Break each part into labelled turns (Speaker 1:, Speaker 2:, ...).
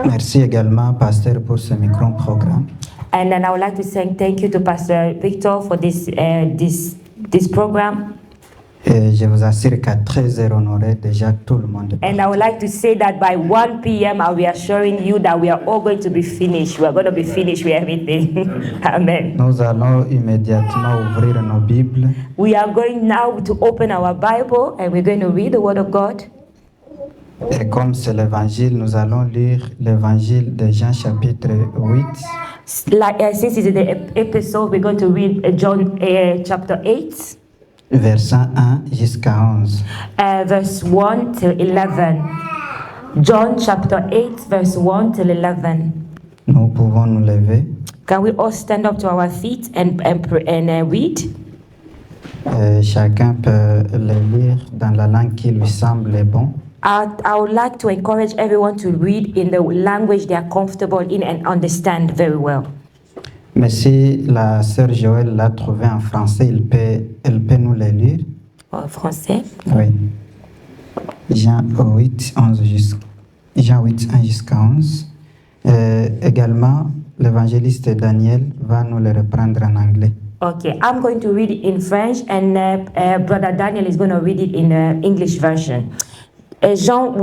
Speaker 1: Merci également, pasteur, pour ce micro-programme.
Speaker 2: And then I would like to say thank you to Pastor Victor for this program.
Speaker 1: Et je vous assure qu'à 13h, on aurait déjà tout le monde.
Speaker 2: And I would like to say that by 1 p.m. we are assuring you that we are all going to be finished. We are going to be finished with everything. Amen.
Speaker 1: Nous allons immédiatement ouvrir nos Bibles.
Speaker 2: We are going now to open our Bible and we're going to read the Word of God.
Speaker 1: Et comme c'est l'évangile, nous allons lire l'évangile de Jean chapitre 8.
Speaker 2: Since it's the episode, we're going to read John chapter 8.
Speaker 1: Versets 1 jusqu'à 11.
Speaker 2: Verse 1 till 11. John chapter 8, verse 1 till 11.
Speaker 1: Nous pouvons nous lever.
Speaker 2: Can we all stand up to our feet and read?
Speaker 1: Chacun peut le lire dans la langue qui lui semble bon.
Speaker 2: I would like to encourage everyone to read in the language they are comfortable in and understand very well.
Speaker 1: Mais si la sœur Joël l'a trouvé en français, elle peut nous le lire.
Speaker 2: En français?
Speaker 1: Oui. Jean 8, 1 jusqu'à 11. Également, l'évangéliste Daniel va nous le reprendre en anglais.
Speaker 2: Okay, I'm going to read it in French and Brother Daniel is going to read it in the English version. Jean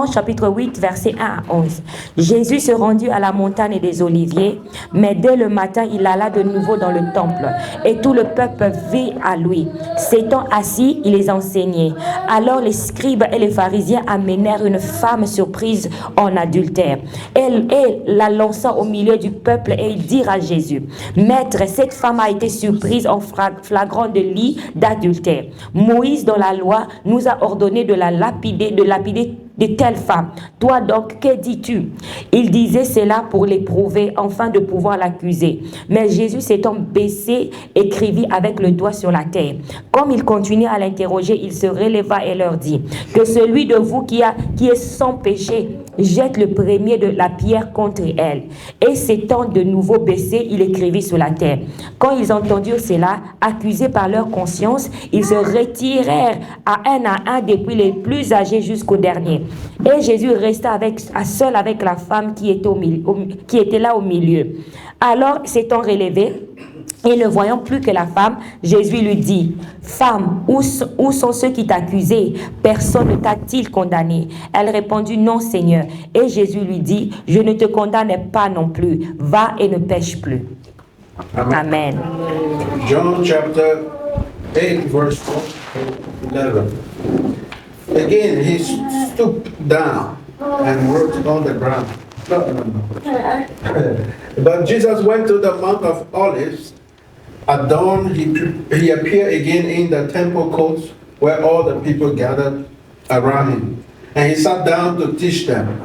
Speaker 2: chapitre 8, verset 1 à 11. Jésus se rendit à la montagne des Oliviers, mais dès le matin, il alla de nouveau dans le temple, et tout le peuple vint à lui. S'étant assis, il les enseignait. Alors les scribes et les pharisiens amenèrent une femme surprise en adultère. Elle la lança au milieu du peuple et ils dirent à Jésus: Maître, cette femme a été surprise en flagrant délit d'adultère. Moïse, dans la loi, nous a ordonné de lapider de telles femmes. Toi donc, que dis-tu? Il disait cela pour l'éprouver, afin de pouvoir l'accuser. Mais Jésus s'étant baissé, écrivit avec le doigt sur la terre. Comme il continuait à l'interroger, il se releva et leur dit: Que celui de vous qui est sans péché jette le premier de la pierre contre elle. Et s'étant de nouveau baissé, il écrivit sur la terre. Quand ils entendirent cela, accusés par leur conscience, ils se retirèrent à un depuis les plus âgés jusqu'au dernier. Et Jésus resta seul avec la femme qui était là au milieu. Alors, s'étant relevé, et ne voyant plus que la femme, Jésus lui dit: Femme, où sont ceux qui t'accusaient? Personne ne t'a-t-il condamné? Elle répondit: Non, Seigneur. Et Jésus lui dit: Je ne te condamne pas non plus. Va et ne pêche plus. Amen.
Speaker 3: John chapter 8, verse 11. Again, he stooped down and wrote on the ground. No. But Jesus went to the Mount of Olives. At dawn, he appeared again in the temple courts where all the people gathered around him. And he sat down to teach them.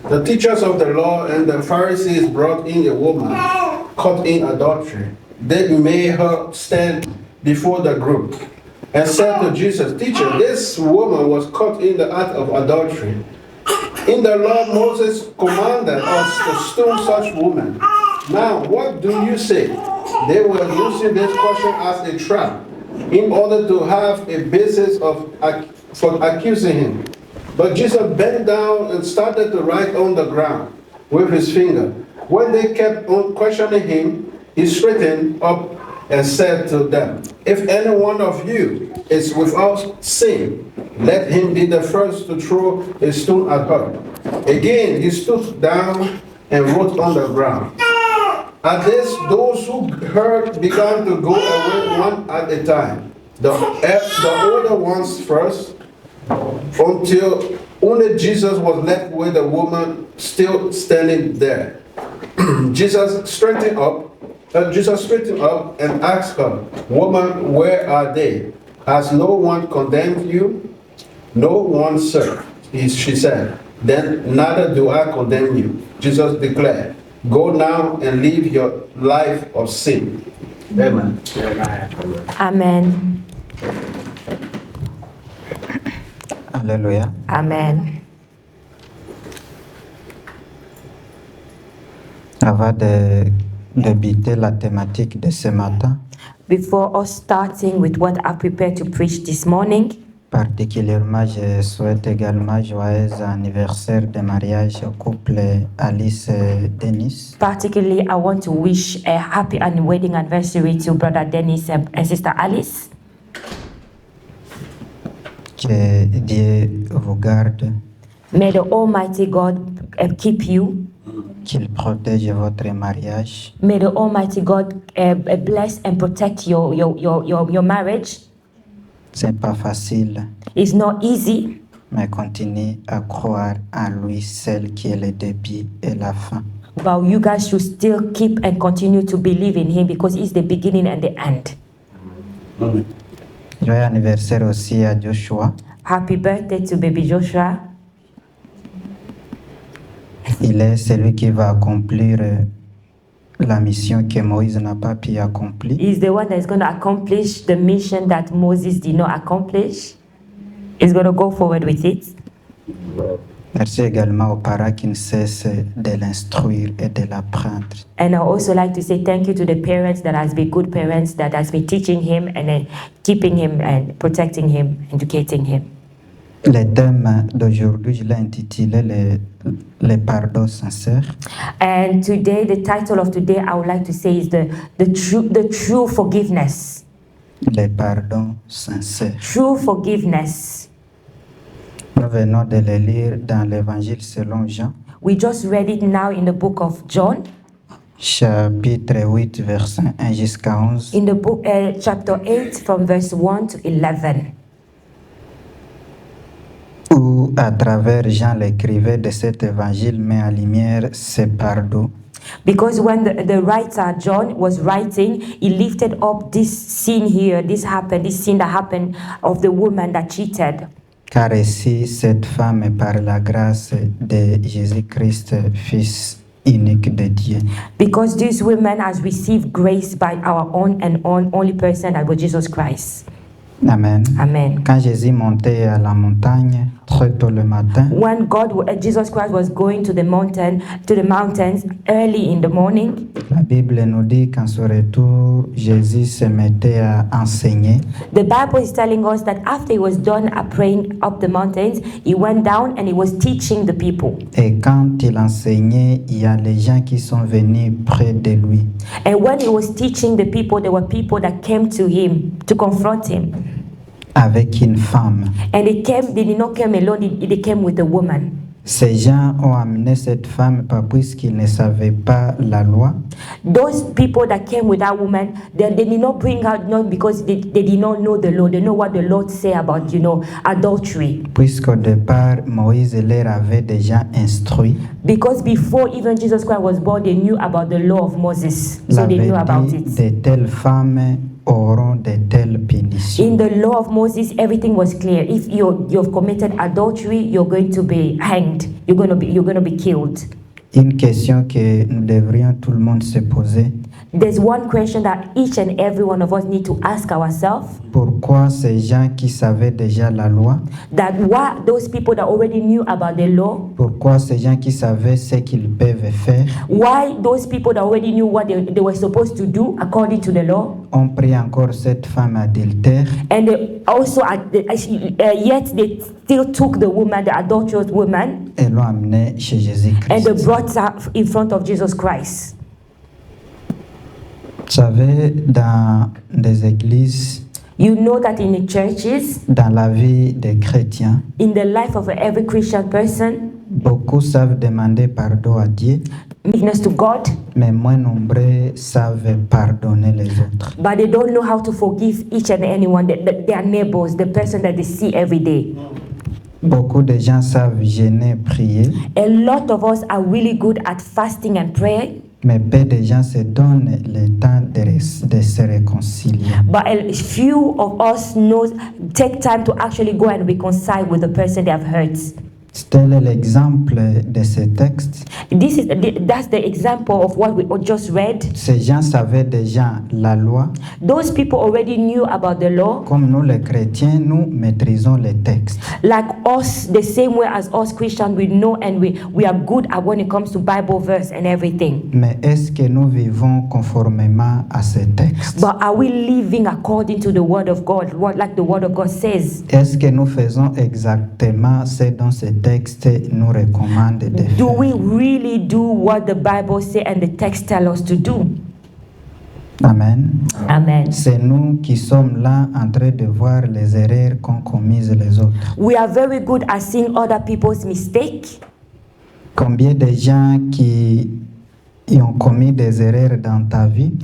Speaker 3: The teachers of the law and the Pharisees brought in a woman caught in adultery. They made her stand before the group and said to Jesus, Teacher, this woman was caught in the act of adultery. In the law, Moses commanded us to stone such women. Now, what do you say? They were using this question as a trap in order to have a basis for accusing him. But Jesus bent down and started to write on the ground with his finger. When they kept on questioning him, he straightened up and said to them, If any one of you is without sin, let him be the first to throw a stone at her. Again, he stood down and wrote on the ground. At this, those who heard began to go away one at a time. The older ones first, until only Jesus was left with the woman still standing there. Jesus straightened up and asked her, Woman, where are they? Has no one condemned you? No one, sir, she said. Then neither do I condemn you. Jesus declared, Go now and live your life of sin. Amen.
Speaker 2: Amen.
Speaker 1: Alléluia.
Speaker 2: Amen.
Speaker 1: Avant de débuter la thématique de ce matin,
Speaker 2: Before us starting with what I prepared to preach this morning,
Speaker 1: Particulièrement, je souhaite également joyeux anniversaire de mariage au couple Alice et Denis.
Speaker 2: Particularly, I want to wish a happy and wedding anniversary to Brother Dennis and Sister Alice.
Speaker 1: Que Dieu vous garde,
Speaker 2: May the Almighty God keep you.
Speaker 1: qu'il protège votre mariage,
Speaker 2: May the Almighty God bless and protect your marriage.
Speaker 1: c'est pas facile,
Speaker 2: It's not easy,
Speaker 1: mais continue à croire en lui, celle qui est le début et la fin.
Speaker 2: but you guys should still keep and continue to believe in Him because He's the beginning and the end.
Speaker 3: Amen.
Speaker 1: Joyeux anniversaire aussi à Joshua.
Speaker 2: Happy birthday to baby Joshua.
Speaker 1: Il est celui qui va accomplir la mission que Moïse n'a pas pu accomplir.
Speaker 2: He's the one that's going to accomplish the mission that Moses did not accomplish. He's going to go forward with it.
Speaker 1: Merci également aux parents qui ne cessent de l'instruire et de l'apprendre.
Speaker 2: And I also like to say thank you to the parents that has been good parents that has been teaching him and then keeping him and protecting him, educating him.
Speaker 1: Le thème d'aujourd'hui, je l'ai intitulé les pardons sincères.
Speaker 2: And today, the title of today, I would like to say is the true forgiveness.
Speaker 1: Les pardons sincères.
Speaker 2: True forgiveness.
Speaker 1: Nous venons de le lire dans l'Évangile selon Jean,
Speaker 2: We just read it now in the book of John,
Speaker 1: chapitre 8, verset 1 jusqu'à 11.
Speaker 2: in the book chapter 8 from verse 1 to 11.
Speaker 1: Où, à travers Jean, l'écrivain de cet évangile met en lumière ces pardons.
Speaker 2: Because when the writer John was writing, he lifted up this scene here, this scene that happened of the woman that cheated.
Speaker 1: Car ici, cette femme est par la grâce de Jésus-Christ, Fils unique de Dieu.
Speaker 2: Because this woman has received grace by our own and only person, that was Jesus Christ.
Speaker 1: Amen.
Speaker 2: Amen.
Speaker 1: Quand Jésus montait à la montagne très tôt le matin,
Speaker 2: When Jesus Christ was going to the mountains early in the morning,
Speaker 1: la Bible nous dit qu'en son retour, Jésus se mettait à enseigner.
Speaker 2: the Bible is telling us that after he was done praying up the mountains, he went down and he was teaching the people.
Speaker 1: Et quand il enseignait, il y a les gens qui sont venus près de lui.
Speaker 2: And when he was teaching the people, there were people that came to him to confront him.
Speaker 1: Avec une femme.
Speaker 2: And they did not come alone, they came with a woman.
Speaker 1: Ces gens ont amené cette femme pas puisqu'ils ne savaient pas la loi,
Speaker 2: Those people that came with that woman, they did not bring out, not because they did not know the law. They know what the Lord say about, adultery.
Speaker 1: puisqu'au départ, Moïse leur avait déjà instruit.
Speaker 2: Because before even Jesus Christ was born, they knew about the law of Moses. So they
Speaker 1: L'avait
Speaker 2: knew about
Speaker 1: dit,
Speaker 2: it.
Speaker 1: de telles femmes auront de telles punitions.
Speaker 2: In the law of Moses, everything was clear. If you've committed adultery, you're going to be hanged. You're going to be killed.
Speaker 1: Une question que nous devrions tout le monde se poser.
Speaker 2: There's one question that each and every one of us need to ask ourselves.
Speaker 1: Pourquoi ces gens qui savaient déjà la loi,
Speaker 2: That why those people that already knew about the law,
Speaker 1: pourquoi ces gens qui savaient ce qu'ils peuvent faire,
Speaker 2: why those people that already knew what they were supposed to do according to the law,
Speaker 1: ont pris encore cette femme adultère
Speaker 2: and they also yet they still took the woman, the adulterous woman,
Speaker 1: et l'ont amenée chez
Speaker 2: and
Speaker 1: Jésus-Christ.
Speaker 2: they brought her in front of Jesus Christ.
Speaker 1: Vous savez, dans des églises,
Speaker 2: You know that in the churches,
Speaker 1: dans la vie des chrétiens,
Speaker 2: in the life of every Christian person,
Speaker 1: beaucoup savent demander pardon à Dieu,
Speaker 2: witness to God,
Speaker 1: mais moins nombreux savent pardonner les autres.
Speaker 2: but they don't know how to forgive each and anyone, their neighbors, the person that they see every day.
Speaker 1: Beaucoup de gens savent jeûner, prier,
Speaker 2: A lot of us are really good at fasting and prayer,
Speaker 1: mais peu de gens se donnent le temps de se réconcilier.
Speaker 2: but a few of us take time to actually go and reconcile with the person they have hurt.
Speaker 1: Tel est l'exemple de ce texte.
Speaker 2: That's the example of what we just read.
Speaker 1: Ces gens savaient déjà la loi.
Speaker 2: Those people already knew about the law.
Speaker 1: Comme nous les chrétiens, nous maîtrisons les textes.
Speaker 2: Like us, the same way as us Christians, we know and we are good at when it comes to Bible verse and everything.
Speaker 1: Mais est-ce que nous vivons conformément à ces textes?
Speaker 2: But are we living according to the word of God, like the word of God says?
Speaker 1: Est-ce que nous faisons exactement ce dont ce texte nous recommande de faire?
Speaker 2: Do we really do what the Bible says and the text tell us to do?
Speaker 1: Amen.
Speaker 2: Amen.
Speaker 1: C'est nous qui sommes là en train de voir les erreurs qu'ont commises les autres.
Speaker 2: We are very good at seeing other people's mistakes.
Speaker 1: Combien de gens qui ont commis des erreurs dans ta vie?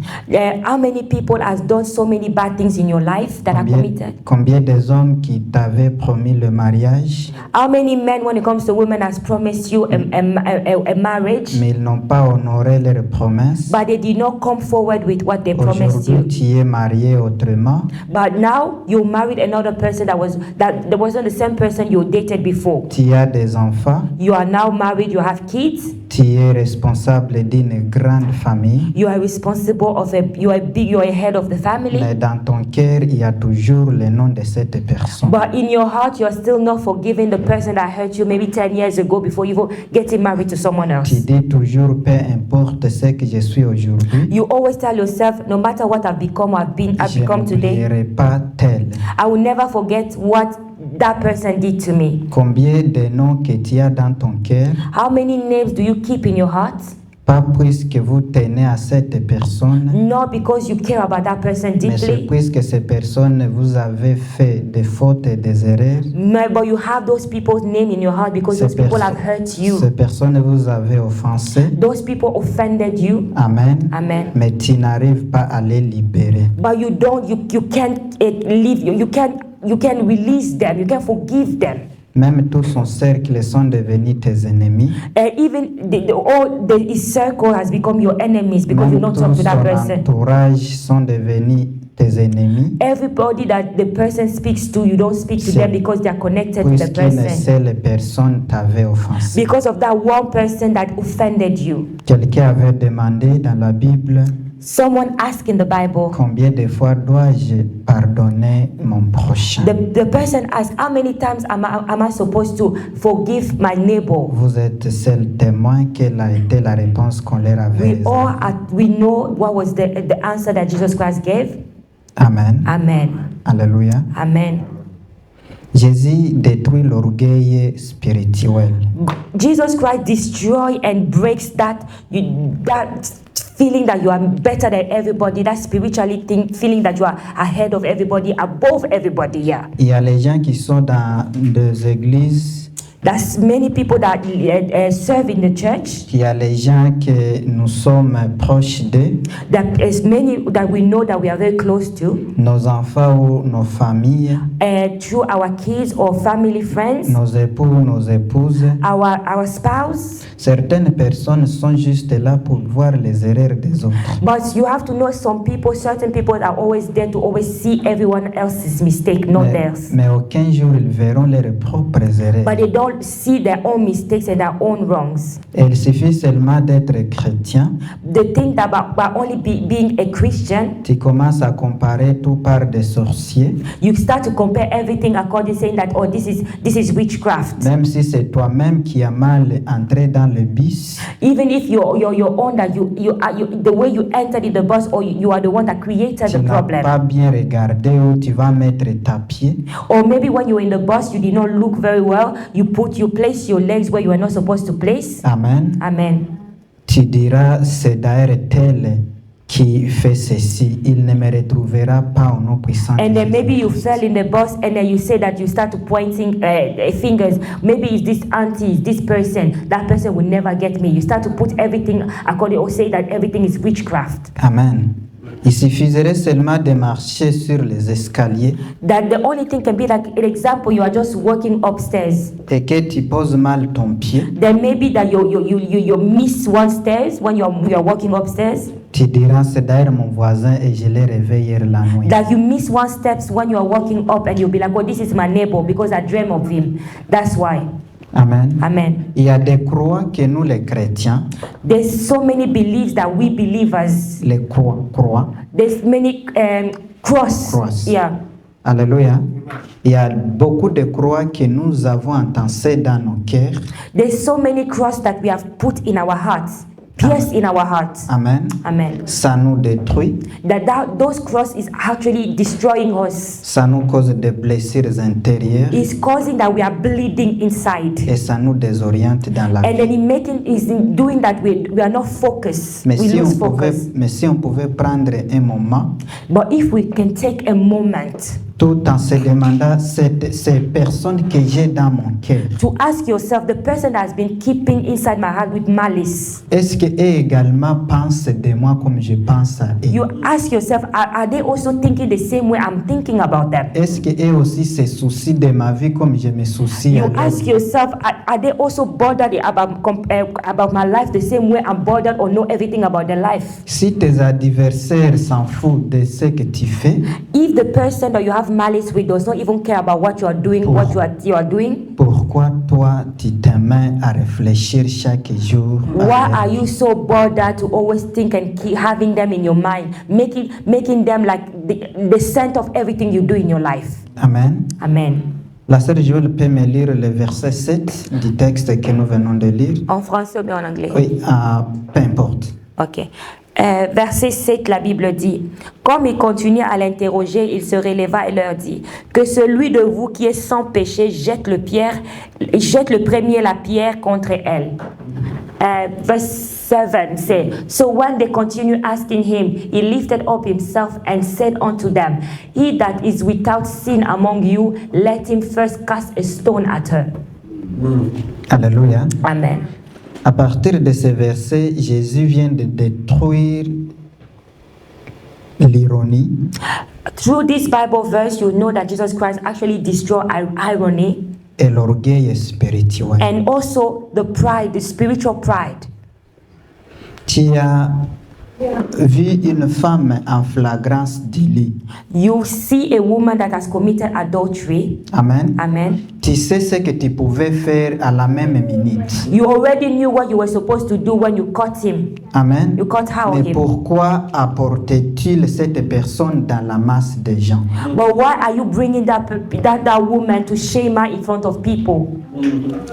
Speaker 2: How many people has done so many bad things in your life that are committed?
Speaker 1: Combien des hommes qui t'avaient promis le mariage?
Speaker 2: How many men, when it comes to women, has promised you a marriage,
Speaker 1: mais ils n'ont pas honoré leurs promesses?
Speaker 2: but they did not come forward with what they promised
Speaker 1: Aujourd'hui,
Speaker 2: you.
Speaker 1: tu es marié autrement.
Speaker 2: But now you married another person that wasn't the same person you dated before.
Speaker 1: Tu as des enfants.
Speaker 2: You are now married. You have kids.
Speaker 1: Tu es responsable d'une grande famille.
Speaker 2: You are responsible of you are a head of the family.
Speaker 1: Mais dans ton cœur, il y a toujours le nom de cette personne.
Speaker 2: But in your heart, you are still not forgiving the person that hurt you maybe 10 years ago before you getting married to someone else.
Speaker 1: Tu dis toujours, peu importe ce que je suis aujourd'hui,
Speaker 2: You always tell yourself, no matter what I've become, I've become
Speaker 1: je
Speaker 2: today,
Speaker 1: n'oublierai pas tel.
Speaker 2: I will never forget what that person did to me.
Speaker 1: Combien de noms que tu as dans ton cœur,
Speaker 2: How many names do you keep in your heart?
Speaker 1: pas puisque vous tenez à cette personne,
Speaker 2: Not because you care about that person
Speaker 1: mais c'est
Speaker 2: deeply,
Speaker 1: puisque ces personnes vous avez fait des fautes et des erreurs.
Speaker 2: but you have those people's name in your heart because those people have hurt you.
Speaker 1: Ces personnes vous avez offensé.
Speaker 2: Those people offended you.
Speaker 1: Amen.
Speaker 2: Amen.
Speaker 1: Mais tu n'arrives pas à les libérer.
Speaker 2: But you can't leave, you can't release them, you can't forgive them.
Speaker 1: Même tout son cercle sont devenus tes ennemis.
Speaker 2: Even all the circle has become your enemies because you
Speaker 1: Même
Speaker 2: don't
Speaker 1: tout
Speaker 2: talk to that
Speaker 1: son
Speaker 2: person.
Speaker 1: entourage sont devenus tes ennemis.
Speaker 2: Everybody that the person speaks to, you don't speak to them because they are connected to the
Speaker 1: Puisqu'une
Speaker 2: person.
Speaker 1: seule personne t'avait offensé.
Speaker 2: Because of that one person that offended you.
Speaker 1: Quelqu'un avait demandé dans la Bible,
Speaker 2: Someone asked in the Bible,
Speaker 1: combien de fois dois-je pardonner mon prochain?
Speaker 2: the person asked, how many times am I supposed to forgive my neighbor?
Speaker 1: Vous êtes seul témoin quelle a été la réponse qu'on leur avait.
Speaker 2: We know what was the answer that Jesus Christ gave.
Speaker 1: Amen.
Speaker 2: Amen.
Speaker 1: Alléluia.
Speaker 2: Amen.
Speaker 1: Jésus détruit l'orgueil spirituel.
Speaker 2: Jesus Christ destroys and breaks that feeling that you are better than everybody, that spiritually feeling that you are ahead of everybody, above everybody. Yeah.
Speaker 1: Il y a les gens qui sont dans des églises.
Speaker 2: That's many people that serve in the church.
Speaker 1: Il y a les gens que nous sommes proches d'eux.
Speaker 2: That is many that we know that we are very close to.
Speaker 1: Nos enfants ou nos familles.
Speaker 2: Through our kids or family friends.
Speaker 1: Nos époux ou nos épouses.
Speaker 2: Our spouse.
Speaker 1: Certaines personnes sont juste là pour voir les erreurs des autres.
Speaker 2: But you have to know certain people are always there to always see everyone else's mistake, not theirs.
Speaker 1: Mais aucun jour ils verront leurs propres erreurs.
Speaker 2: But they don't see their own mistakes and their own wrongs.
Speaker 1: Il suffit seulement d'être chrétien.
Speaker 2: They think that by only being a Christian,
Speaker 1: tu commences à comparer tout par des sorciers.
Speaker 2: You start to compare everything according, saying that this is witchcraft.
Speaker 1: Même si c'est toi-même qui as mal entré dans le bus.
Speaker 2: Even if you're own that the way you entered in the bus, or you are the one that created the problem.
Speaker 1: Tu n'as pas bien regardé où tu vas mettre ta pied.
Speaker 2: Or maybe when you're in the bus, you did not look very well. You place your legs where you are not supposed to place.
Speaker 1: Amen.
Speaker 2: Amen.
Speaker 1: Tu diras, c'est d'ailleurs tel qui fait ceci, il ne me retrouvera pas au nom puissant.
Speaker 2: And then maybe you fell in the bus, and then you say that you start to pointing fingers. Maybe it's this auntie, it's this person. That person will never get me. You start to put everything according, or say that everything is witchcraft.
Speaker 1: Amen. Il suffirait seulement de marcher sur les escaliers.
Speaker 2: That the only thing can be like an example, you are just walking upstairs.
Speaker 1: Et que tu poses mal ton pied.
Speaker 2: Then maybe that you miss one stairs when you are walking upstairs.
Speaker 1: Tu diras, c'est d'ailleurs mon voisin et je l'ai réveillé hier la nuit.
Speaker 2: That you miss one steps when you are walking up, and you'll be like, oh, this is my neighbor because I dream of him. That's why.
Speaker 1: Amen.
Speaker 2: Amen.
Speaker 1: Il y a des croix que nous, les chrétiens,
Speaker 2: There's so many beliefs that we believers,
Speaker 1: les croix,
Speaker 2: there's many cross. Yeah.
Speaker 1: Alléluia. Il y a beaucoup de croix que nous avons entassées dans nos cœurs.
Speaker 2: There's so many cross that we have put in our hearts, pierced in our hearts.
Speaker 1: Amen.
Speaker 2: Amen.
Speaker 1: Ça nous détruit,
Speaker 2: Those cross is actually destroying us.
Speaker 1: ça nous cause des blessures intérieures
Speaker 2: It's causing that we are bleeding inside.
Speaker 1: et ça nous désoriente dans la
Speaker 2: And
Speaker 1: vie.
Speaker 2: then is in doing that we are not focused.
Speaker 1: Mais
Speaker 2: We lose focus.
Speaker 1: si on pouvait prendre un moment,
Speaker 2: But if we can take a moment
Speaker 1: tout en se demandant ces personnes que j'ai dans mon cœur,
Speaker 2: to ask yourself, the person that has been keeping inside my heart with malice,
Speaker 1: est-ce qu'eux également pensent de moi comme je pense à eux?
Speaker 2: you ask yourself, are they also thinking the same way I'm thinking about them?
Speaker 1: Est-ce qu'eux aussi se soucient de ma vie comme je me soucie
Speaker 2: You
Speaker 1: à leur
Speaker 2: ask
Speaker 1: vie?
Speaker 2: yourself, are they also bothered about my life the same way I'm bothered or know everything about their life?
Speaker 1: Si tes adversaires s'en foutent de ce que tu fais,
Speaker 2: If the person that you have malice with does not even care about what you are doing, what you are doing,
Speaker 1: pourquoi toi tu te mets à réfléchir chaque jour à
Speaker 2: why
Speaker 1: leur
Speaker 2: are
Speaker 1: vie?
Speaker 2: you so bothered to always think and keep having them in your mind, making them like the center of everything you do in your life?
Speaker 1: Amen.
Speaker 2: Amen.
Speaker 1: La sœur Joël peut me lire le verset 7 du texte que nous venons de lire?
Speaker 2: En français ou bien en anglais?
Speaker 1: Oui, peu importe.
Speaker 2: Ok. Verset 7, la Bible dit, comme il continuait à l'interroger, il se releva et leur dit, que celui de vous qui est sans péché jette le premier la pierre contre elle. Verse 7 says, so when they continued asking him, he lifted up himself and said unto them, he that is without sin among you, let him first cast a stone at her.
Speaker 1: Alléluia.
Speaker 2: Amen.
Speaker 1: À partir de ce verset, Jésus vient de détruire l'ironie,
Speaker 2: Through this Bible verse, you know that Jesus Christ actually destroyed irony
Speaker 1: et l'orgueil spirituel.
Speaker 2: and also the pride, the spiritual pride.
Speaker 1: Tu as vu une femme en flagrance délit.
Speaker 2: You see a woman that has committed adultery.
Speaker 1: Amen.
Speaker 2: Amen.
Speaker 1: Tu sais ce que tu pouvais faire à la même minute.
Speaker 2: You already knew what you were supposed to do when you caught him.
Speaker 1: Amen.
Speaker 2: You caught her or
Speaker 1: Mais
Speaker 2: him.
Speaker 1: pourquoi apportait-il cette personne dans la masse des gens?
Speaker 2: But why are you bringing that woman to shame her in front of people?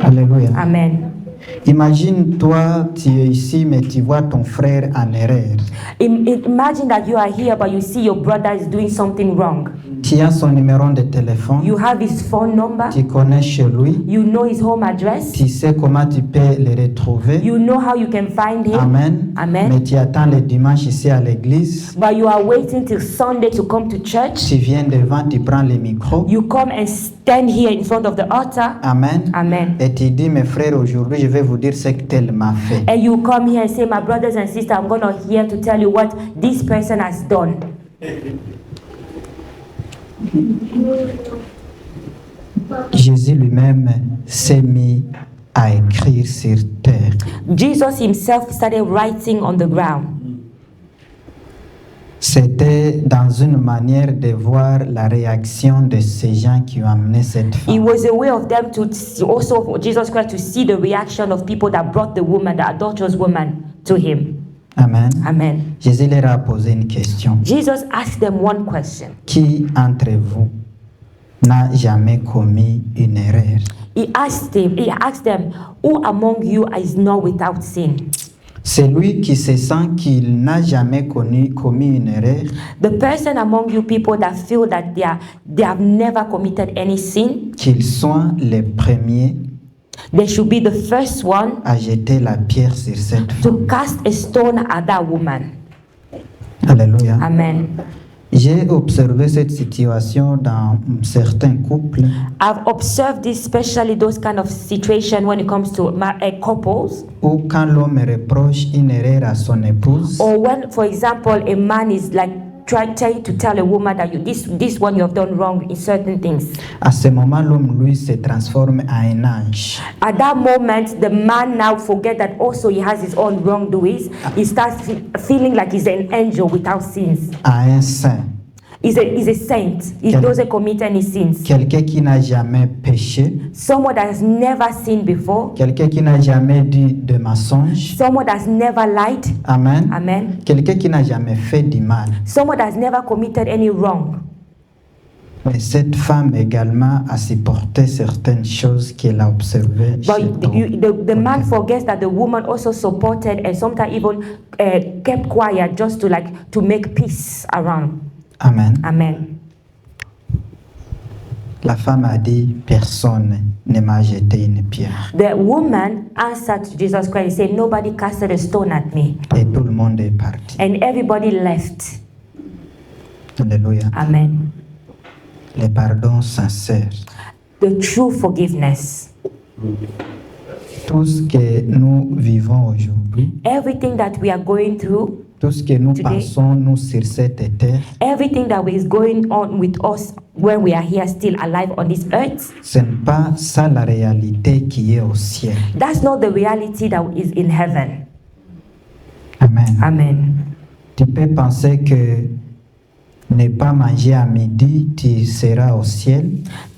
Speaker 1: Alléluia.
Speaker 2: Amen.
Speaker 1: Imagine toi, tu es ici, mais tu vois ton frère en erreur.
Speaker 2: Imagine that you are here, but you see your brother is doing something wrong.
Speaker 1: Tu as son numéro de téléphone,
Speaker 2: You have his phone number.
Speaker 1: tu connais chez lui,
Speaker 2: You know his home address.
Speaker 1: tu sais comment tu peux le retrouver.
Speaker 2: You know how you can find him.
Speaker 1: Amen.
Speaker 2: Amen.
Speaker 1: Mais tu attends le dimanche ici à l'église,
Speaker 2: But you are waiting till Sunday to come to church.
Speaker 1: tu viens devant, tu prends le micro.
Speaker 2: You come and stand here in front of the altar.
Speaker 1: Amen.
Speaker 2: Amen.
Speaker 1: Et tu dis, mes frères, aujourd'hui, je vais vous dire ce que tel m'a fait.
Speaker 2: And you come here and say, my brothers and sisters, I'm going to here to tell you what this person has done.
Speaker 1: Jésus lui-même s'est mis à écrire sur terre.
Speaker 2: Jesus himself started writing on the ground.
Speaker 1: C'était dans une manière de voir la réaction de ces gens qui ont amené cette
Speaker 2: It
Speaker 1: femme.
Speaker 2: was a way of them to also for Jesus Christ to see the reaction of people that brought the woman, the adulterous woman, to him.
Speaker 1: Amen.
Speaker 2: Amen.
Speaker 1: Jésus leur a posé une question.
Speaker 2: Jesus asked them one question.
Speaker 1: Qui entre vous n'a jamais commis une erreur?
Speaker 2: He asked them, who among you is not without sin?
Speaker 1: Celui qui se sent qu'il n'a jamais commis une erreur,
Speaker 2: The person among you people that feel that they have never committed any sin,
Speaker 1: qu'il soit le premier
Speaker 2: they should be the first one
Speaker 1: à jeter la pierre sur cette femme.
Speaker 2: to cast a stone at that woman.
Speaker 1: Alléluia.
Speaker 2: Amen.
Speaker 1: J'ai observé cette situation dans certains couples
Speaker 2: I've observed this, especially those kind of situation when it comes to couples,
Speaker 1: où quand l'homme reproche une erreur à son épouse,
Speaker 2: or when, for example, a man is like trying to tell a woman that this one you have done wrong in certain things.
Speaker 1: à ce moment, l'homme, lui, se transforme en un ange.
Speaker 2: At that moment, the man now forget that also he has his own wrongdoings. He starts feeling like he's an angel without sins.
Speaker 1: À un saint.
Speaker 2: is a saint. He
Speaker 1: Quel-
Speaker 2: doesn't commit any sins.
Speaker 1: quelqu'un qui n'a jamais péché,
Speaker 2: Someone that has never sinned before.
Speaker 1: quelqu'un qui n'a jamais dit de mensonge.
Speaker 2: Someone that's never lied.
Speaker 1: Amen.
Speaker 2: Amen.
Speaker 1: Quelqu'un qui n'a jamais fait du mal.
Speaker 2: Someone that's never committed any wrong.
Speaker 1: Mais cette femme également a supporté certaines choses qu'elle a observées chez
Speaker 2: But
Speaker 1: d'autres.
Speaker 2: the man forgets that the woman also supported and sometimes even kept quiet just to make peace around.
Speaker 1: Amen.
Speaker 2: Amen.
Speaker 1: La femme a dit, personne ne m'a jeté une pierre.
Speaker 2: The woman answered to Jesus Christ and said, nobody casted a stone at me.
Speaker 1: Et tout le monde est parti.
Speaker 2: And everybody left.
Speaker 1: Alléluia.
Speaker 2: Amen.
Speaker 1: Le pardon sincère.
Speaker 2: The true forgiveness.
Speaker 1: Tout ce que nous vivons aujourd'hui,
Speaker 2: Everything that we are going through,
Speaker 1: tout ce que nous
Speaker 2: Today.
Speaker 1: passons, nous, sur cette terre,
Speaker 2: everything that is going on with us when we are here still alive on this earth,
Speaker 1: ce n'est pas ça la réalité qui est au ciel.
Speaker 2: that's not the reality that is in heaven.
Speaker 1: Amen.
Speaker 2: Amen.
Speaker 1: Tu peux penser que ne pas manger à midi, tu seras au ciel.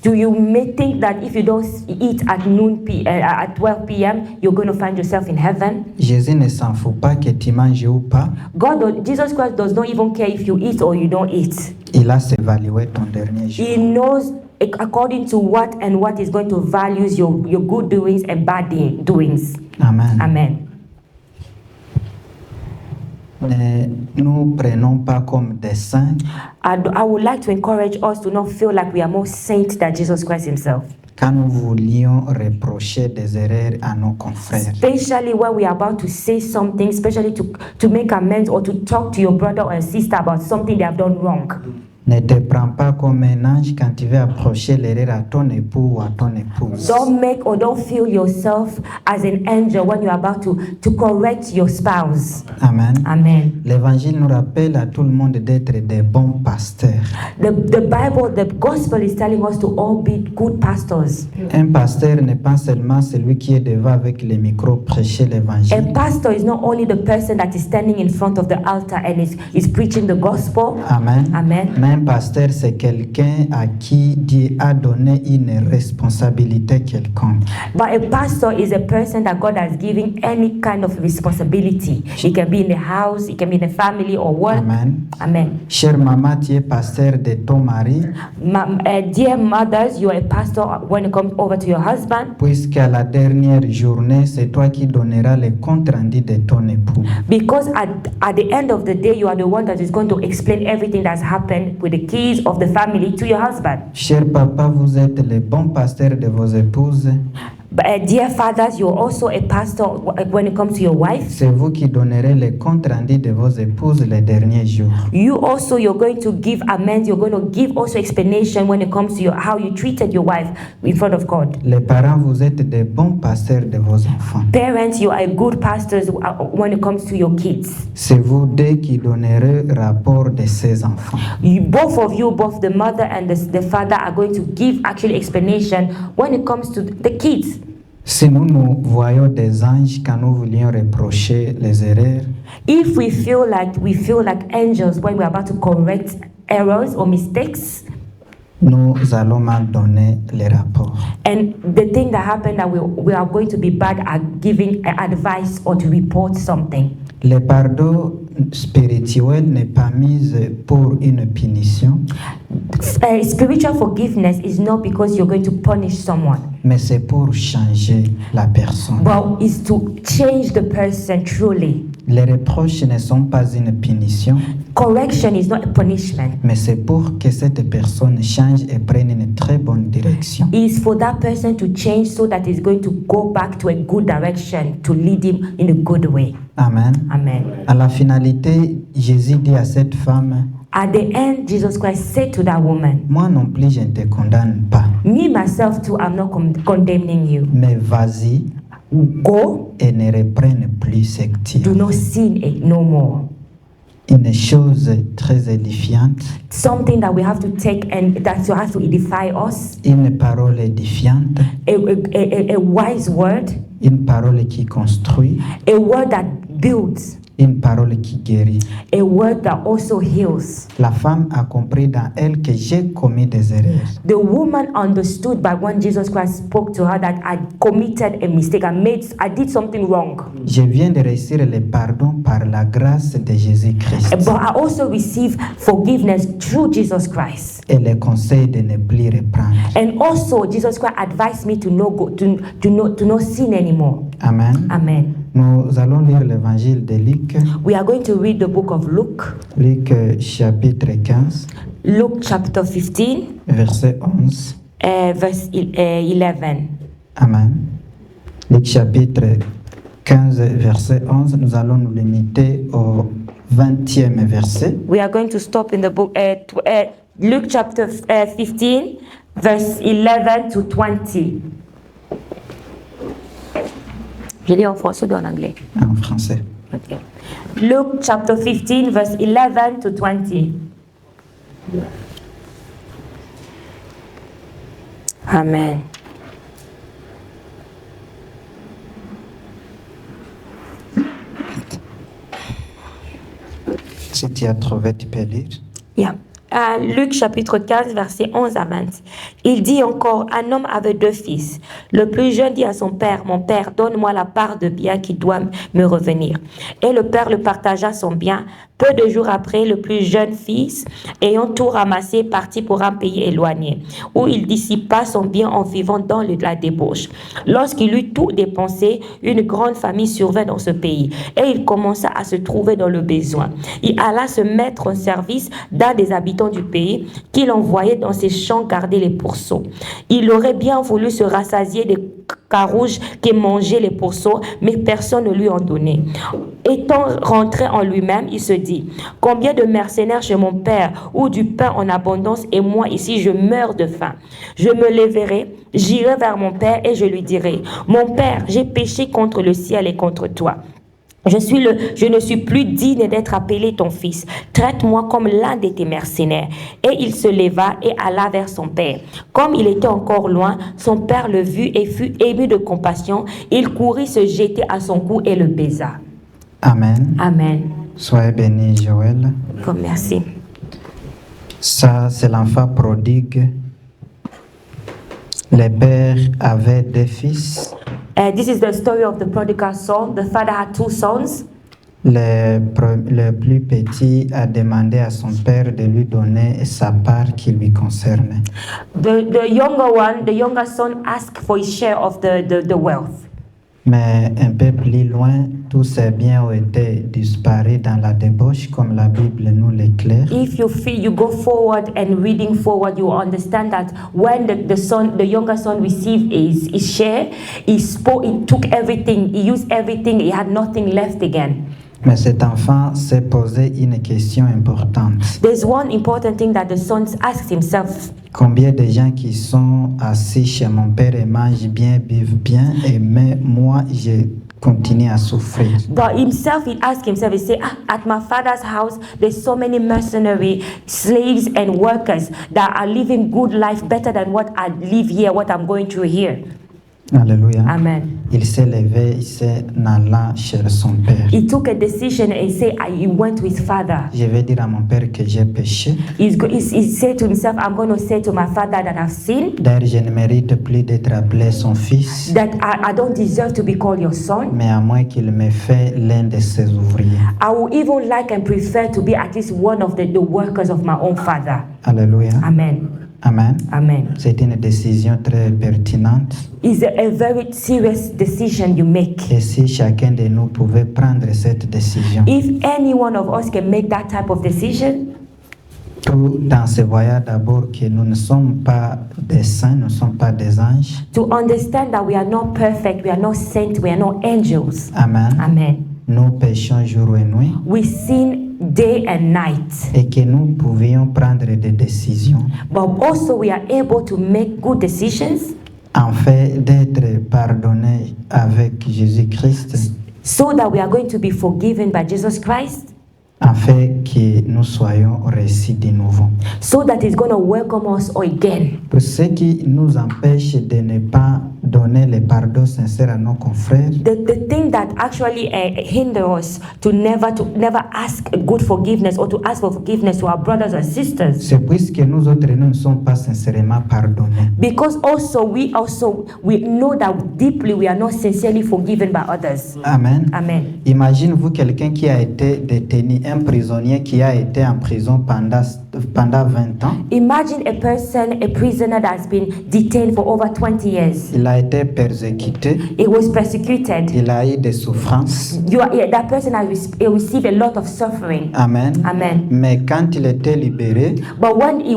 Speaker 2: Do you may think that if you don't eat at at 12 p.m., you're going to find yourself in heaven?
Speaker 1: Jésus ne s'en fout pas que tu manges ou pas.
Speaker 2: Jesus Christ does not even care if you eat or you don't eat.
Speaker 1: Il a évalué ton dernier jour.
Speaker 2: He knows according to what is going to value your good doings and bad doings.
Speaker 1: Amen.
Speaker 2: Amen.
Speaker 1: Ne nous prenons pas comme des saints
Speaker 2: And I would like to encourage us to not feel like we are more saints than Jesus Christ himself.
Speaker 1: quand nous voulions reprocher des erreurs à nos confrères.
Speaker 2: Especially when we are about to say something, especially to make amends or to talk to your brother or sister about something they have done wrong.
Speaker 1: Ne te prends pas comme un ange quand tu veux approcher l'erreur à ton époux ou à ton épouse.
Speaker 2: Don't feel yourself as an angel when you are about to correct your spouse.
Speaker 1: Amen.
Speaker 2: Amen.
Speaker 1: L'évangile nous rappelle à tout le monde d'être des bons pasteurs.
Speaker 2: The gospel is telling us to all be good pastors.
Speaker 1: Un pasteur n'est pas seulement celui qui est devant avec le micro prêcher
Speaker 2: A
Speaker 1: l'évangile.
Speaker 2: pastor is not only the person that is standing in front of the altar and is preaching the gospel.
Speaker 1: Amen.
Speaker 2: Amen.
Speaker 1: Mais un pasteur, c'est quelqu'un à qui Dieu a donné une responsabilité quelconque.
Speaker 2: But a pastor is a person that God has given any kind of responsibility. It can be in the house, it can be in the family or work.
Speaker 1: Amen.
Speaker 2: Amen.
Speaker 1: Chère maman, tu es pasteur de ton mari,
Speaker 2: Dear mothers, you are a pastor when it comes over to your husband,
Speaker 1: puisqu'à la dernière journée, c'est toi qui donneras le compte rendu de ton époux.
Speaker 2: because at the end of the day, you are the one that is going to explain everything that's happened with the keys of the family to your husband.
Speaker 1: Cher papa, vous êtes le bon pasteur de vos épouses.
Speaker 2: But, dear fathers, you're also a pastor when it comes to your wife.
Speaker 1: C'est vous qui donnerez le compte rendu de vos épouses les derniers jours.
Speaker 2: You're going to give amends. You're going to give also explanation when it comes to how you treated your wife in front of God.
Speaker 1: Les parents, vous êtes des bons pasteurs de vos enfants.
Speaker 2: Parents, you are good pastors when it comes to your kids.
Speaker 1: C'est vous deux qui donnerez rapport de ces enfants.
Speaker 2: Both of you, both the mother and the father, are going to give actually explanation when it comes to the kids.
Speaker 1: Si nous voyons des anges quand nous voulions reprocher les erreurs,
Speaker 2: If we feel like angels when we're about to correct errors or mistakes,
Speaker 1: nous allons mal donner les rapports.
Speaker 2: and the thing that happened that we are going to be bad at giving advice or to report something.
Speaker 1: Le pardon spirituel n'est pas mis pour une punition,
Speaker 2: Spiritual forgiveness is not because you're going to punish someone,
Speaker 1: mais c'est pour changer la personne.
Speaker 2: but is to change the person truly.
Speaker 1: Les reproches ne sont pas une punition,
Speaker 2: Correction is not a punishment.
Speaker 1: mais c'est pour que cette personne change et prenne une très bonne direction.
Speaker 2: It is for that person to change so that he's going to go back to a good direction to lead him in a good way.
Speaker 1: Amen.
Speaker 2: Amen.
Speaker 1: À la finalité, Jésus dit à cette femme,
Speaker 2: At the end, Jesus Christ said to that woman,
Speaker 1: moi non plus je ne te condamne pas,
Speaker 2: me, myself too, I'm not condemning you.
Speaker 1: mais vas-y
Speaker 2: Go,
Speaker 1: et ne reprenne plus ce que tu as
Speaker 2: do not
Speaker 1: fait.
Speaker 2: sin no more.
Speaker 1: Une chose très édifiante,
Speaker 2: Something that we have to take and that has to edify us.
Speaker 1: une parole édifiante,
Speaker 2: A wise word,
Speaker 1: une parole qui construit,
Speaker 2: a word that builds,
Speaker 1: une parole qui guérit.
Speaker 2: a word that also heals.
Speaker 1: La femme a compris dans elle que j'ai commis des erreurs.
Speaker 2: The woman understood by when Jesus Christ spoke to her that I committed a mistake. I did something wrong.
Speaker 1: Je viens de réussir le pardon par la grâce de Jésus-Christ
Speaker 2: But I also receive forgiveness through Jesus Christ.
Speaker 1: et le conseil de ne plus reprendre.
Speaker 2: And also, Jesus Christ advised me to not sin anymore.
Speaker 1: Amen.
Speaker 2: Amen.
Speaker 1: Nous allons lire l'évangile de Luc,
Speaker 2: We are going to read the book of Luke,
Speaker 1: Luc chapitre 15,
Speaker 2: Luke chapter 15,
Speaker 1: verset 11.
Speaker 2: verse 11.
Speaker 1: Amen. Luc chapitre 15, verset 11. Nous allons nous limiter au 20e verset.
Speaker 2: We are going to stop in the book, Luke chapter 15, verse 11 to 20. Je lis en français ou en anglais?
Speaker 1: En français.
Speaker 2: Okay. Luke chapter 15, verse 11 to 20. Amen.
Speaker 1: Si tu as trouvé, tu peux lire.
Speaker 2: Yeah. Luc chapitre 15, verset 11 à 20. Il dit encore, un homme avait 2 fils. Le plus jeune dit à son père, mon père, donne-moi la part de bien qui doit me revenir. Et le père le partagea son bien. Peu de jours après, le plus jeune fils, ayant tout ramassé, partit pour un pays éloigné, où il dissipa son bien en vivant dans la débauche. Lorsqu'il eut tout dépensé, une grande famille survint dans ce pays, et il commença à se trouver dans le besoin. Il alla se mettre en service d'un des habitants du pays, qu'il envoyait dans ses champs garder les pourceaux. Il aurait bien voulu se rassasier des carouges qui mangeaient les pourceaux, mais personne ne lui en donnait. Étant rentré en lui-même, il se dit, combien de mercenaires chez mon père, ou du pain en abondance, et moi ici je meurs de faim. Je me lèverai, j'irai vers mon père et je lui dirai, mon père, j'ai péché contre le ciel et contre toi. Je ne suis plus digne d'être appelé ton fils. Traite-moi comme l'un de tes mercenaires. Et il se leva et alla vers son père. Comme il était encore loin, son père le vit et fut ému de compassion. Il courut se jeter à son cou et le baisa.
Speaker 1: Amen.
Speaker 2: Amen.
Speaker 1: Soyez béni, Joël.
Speaker 2: Comme merci.
Speaker 1: Ça, c'est l'enfant prodigue. Le père avait 2 fils.
Speaker 2: This is the story of the prodigal son. The father had 2 sons.
Speaker 1: Le plus petit a demandé à son père de lui donner sa part qui lui concerne.
Speaker 2: The younger son asked for his share of the wealth.
Speaker 1: Mais un peu plus loin, tous ces biens ont été disparus dans la débauche, comme la Bible nous l'éclaire.
Speaker 2: If you go forward and reading forward, you understand that when the younger son received his share, he took everything, he used everything, he had nothing left again.
Speaker 1: Mais cet enfant s'est posé une question importante.
Speaker 2: There's one important thing that the son asked himself.
Speaker 1: Combien de gens qui sont assis chez mon père et mangent bien, vivent bien, et mais moi, je continue à souffrir.
Speaker 2: But himself, he asked himself, he said, at my father's house, there's so many mercenary slaves and workers that are living good life better than what I live here, what I'm going through here.
Speaker 1: Alléluia.
Speaker 2: Amen.
Speaker 1: Il s'est levé, il s'est allé chez son père.
Speaker 2: He took a decision and he went to his father.
Speaker 1: Je vais dire à mon père que j'ai péché.
Speaker 2: He said to himself, I'm going to say to my father that I've sinned,
Speaker 1: D'ailleurs, je ne mérite plus d'être appelé son fils,
Speaker 2: that I don't deserve to be called your son.
Speaker 1: mais à moins qu'il me fait l'un de ses ouvriers.
Speaker 2: I would even like and prefer to be at least one of the workers of my own father.
Speaker 1: Alléluia.
Speaker 2: Amen.
Speaker 1: Amen.
Speaker 2: Amen.
Speaker 1: C'est une décision très pertinente.
Speaker 2: It's a very serious decision you make.
Speaker 1: Et si chacun de nous pouvait prendre cette décision,
Speaker 2: If any one of us can make that type of decision,
Speaker 1: tout en se voyant d'abord que nous ne sommes pas des saints, nous ne sommes pas des anges.
Speaker 2: to understand that we are not perfect, we are not saints, we are not angels.
Speaker 1: Amen.
Speaker 2: Amen.
Speaker 1: Nous péchons jour et nuit
Speaker 2: We sin day and night,
Speaker 1: et que nous pouvions prendre des décisions
Speaker 2: but also we are able to make good decisions
Speaker 1: en fait d'être pardonnés avec Jésus-Christ,
Speaker 2: so that we are going to be forgiven by Jesus Christ,
Speaker 1: en fait que nous soyons reçus de nouveau.
Speaker 2: so that He's going to welcome us again.
Speaker 1: Pour ce qui nous empêche de ne pas donner le pardon sincère à nos confrères,
Speaker 2: The thing that actually hinder us to never ask good forgiveness or to ask for forgiveness to our brothers and sisters.
Speaker 1: c'est puisque nous autres, nous ne sommes pas sincèrement pardonnés.
Speaker 2: Because we know that deeply we are not sincerely forgiven by others.
Speaker 1: Amen.
Speaker 2: Amen.
Speaker 1: Imagine-vous quelqu'un qui a été détenu, un prisonnier qui a été en prison pendant 20 ans.
Speaker 2: Imagine a prisoner that has been detained for over 20 years.
Speaker 1: Il a été persécuté,
Speaker 2: He was persecuted.
Speaker 1: il a eu des souffrances.
Speaker 2: That person has received a lot of suffering.
Speaker 1: Amen.
Speaker 2: Amen.
Speaker 1: Mais quand il était libéré,
Speaker 2: But when he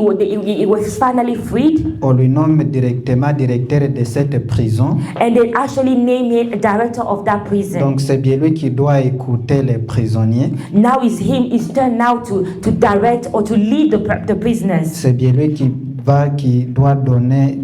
Speaker 2: was finally freed,
Speaker 1: on lui nomme directement directeur de cette prison.
Speaker 2: and they actually named him director of that prison.
Speaker 1: Donc c'est bien lui qui doit écouter les prisonniers.
Speaker 2: Now it's turn now to direct or to lead the prisoners.
Speaker 1: C'est bien lui qui doit donner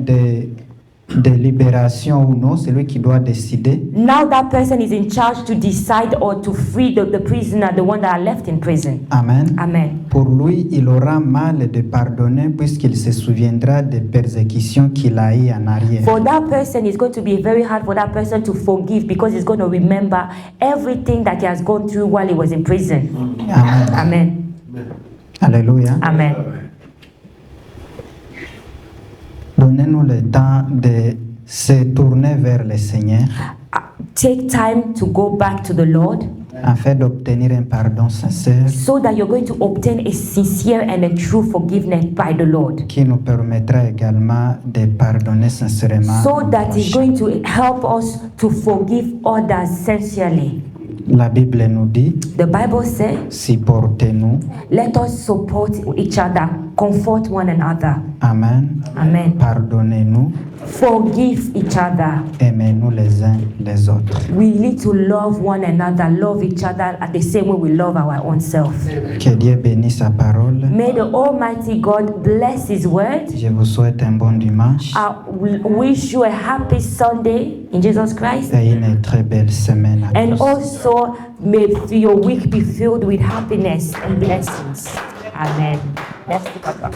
Speaker 1: des libérations ou non. C'est lui qui doit décider.
Speaker 2: Now that person is in charge to decide or to free the prisoner, the one that are left in prison.
Speaker 1: Amen.
Speaker 2: Amen.
Speaker 1: Pour lui, il aura mal de pardonner puisqu'il se souviendra des persécutions qu'il a eues en arrière.
Speaker 2: For that person, it's going to be very hard for that person to forgive because he's going to remember everything that he has gone through while he was in prison.
Speaker 1: Amen.
Speaker 2: Amen.
Speaker 1: Alléluia.
Speaker 2: Amen.
Speaker 1: Donnez-nous le temps de se tourner vers le Seigneur
Speaker 2: Take time to go back to the Lord
Speaker 1: afin d'obtenir un pardon sincère
Speaker 2: so that you're going to obtain a sincere and a true forgiveness by the Lord.
Speaker 1: qui nous permettra également de pardonner sincèrement.
Speaker 2: So
Speaker 1: nos
Speaker 2: that is
Speaker 1: prochains.
Speaker 2: going to help us to forgive others sincerely.
Speaker 1: La Bible nous dit,
Speaker 2: The Bible says,
Speaker 1: supportez-nous.
Speaker 2: let us support each other, comfort one another.
Speaker 1: Amen.
Speaker 2: Amen.
Speaker 1: Pardonnez-nous,
Speaker 2: Forgive each other.
Speaker 1: aimez-nous les uns les autres.
Speaker 2: We need to love one another, love each other at the same way we love our own self.
Speaker 1: Que Dieu bénisse sa parole.
Speaker 2: May the Almighty God bless His word.
Speaker 1: Je vous souhaite un bon dimanche
Speaker 2: I wish you a happy Sunday in Jesus Christ.
Speaker 1: et une très belle semaine à
Speaker 2: And
Speaker 1: tous.
Speaker 2: also, may your week be filled with happiness and blessings. Amen. Merci, Papa.